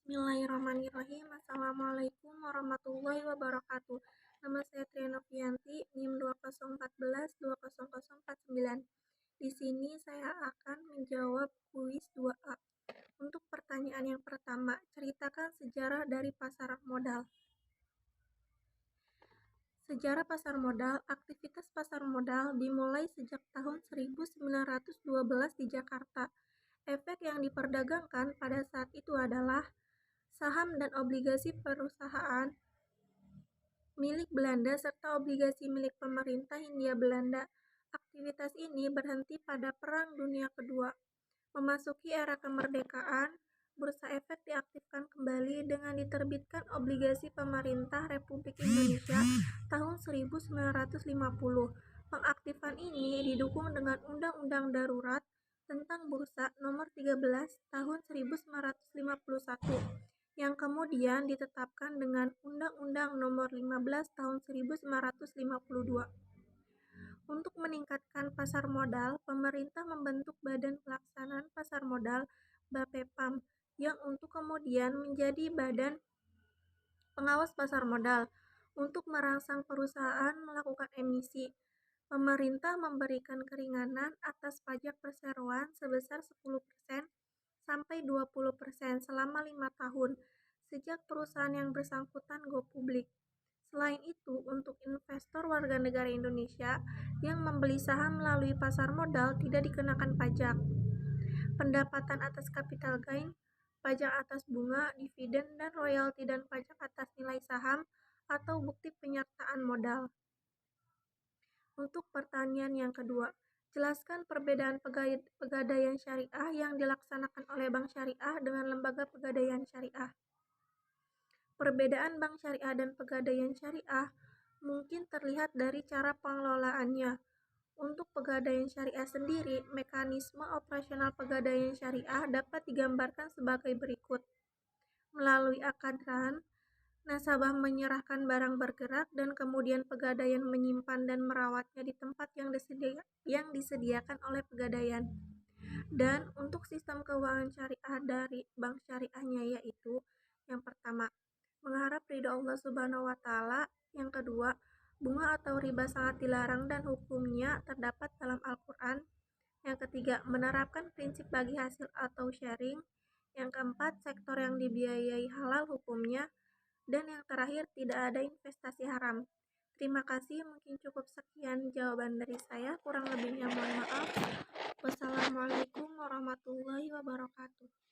Bismillahirrahmanirrahim. Assalamualaikum warahmatullahi wabarakatuh. Nama saya Trianovianti, NIM 2014-200049. Di sini saya akan menjawab kuis 2A. Untuk pertanyaan yang pertama, ceritakan sejarah dari pasar modal. Sejarah pasar modal. Aktivitas pasar modal dimulai sejak tahun 1912 di Jakarta. Efek yang diperdagangkan pada saat itu adalah saham dan obligasi perusahaan milik Belanda serta obligasi milik pemerintah Hindia Belanda. Aktivitas ini berhenti pada Perang Dunia Kedua. Memasuki era kemerdekaan, Bursa Efek diaktifkan kembali dengan diterbitkan obligasi pemerintah Republik Indonesia tahun 1950. Pengaktifan ini didukung dengan Undang-Undang Darurat tentang Bursa Nomor 13 Tahun 1951 yang kemudian ditetapkan dengan Undang-Undang Nomor 15 Tahun 1952. Untuk meningkatkan pasar modal, pemerintah membentuk Badan Pelaksanaan Pasar Modal (BAPEPAM) yang untuk kemudian menjadi Badan Pengawas Pasar Modal. Untuk merangsang perusahaan melakukan emisi, pemerintah memberikan keringanan atas pajak perseroan sebesar 10% sampai 20% selama 5 tahun sejak perusahaan yang bersangkutan go publik. Selain itu, untuk investor warga negara Indonesia yang membeli saham melalui pasar modal tidak dikenakan pajak, pendapatan atas capital gain, pajak atas bunga, dividen, dan royalti, dan pajak atas nilai saham atau bukti penyertaan modal. Untuk pertanyaan yang kedua, jelaskan perbedaan pegadaian syariah yang dilaksanakan oleh bank syariah dengan lembaga pegadaian syariah. Perbedaan bank syariah dan pegadaian syariah mungkin terlihat dari cara pengelolaannya. Untuk pegadaian syariah sendiri, mekanisme operasional pegadaian syariah dapat digambarkan sebagai berikut. Melalui akad-ran, nasabah menyerahkan barang bergerak dan kemudian pegadaian menyimpan dan merawatnya di tempat yang disediakan oleh pegadaian. Dan untuk sistem keuangan syariah dari bank syariahnya yaitu yang pertama, mengharap ridho Allah Subhanahu wa Ta'ala. Yang kedua, bunga atau riba sangat dilarang dan hukumnya terdapat dalam Al-Quran. Yang ketiga, menerapkan prinsip bagi hasil atau sharing. Yang keempat, sektor yang dibiayai halal hukumnya. Dan yang terakhir, tidak ada investasi haram. Terima kasih, mungkin cukup sekian jawaban dari saya. Kurang lebihnya mohon maaf. Wassalamualaikum warahmatullahi wabarakatuh.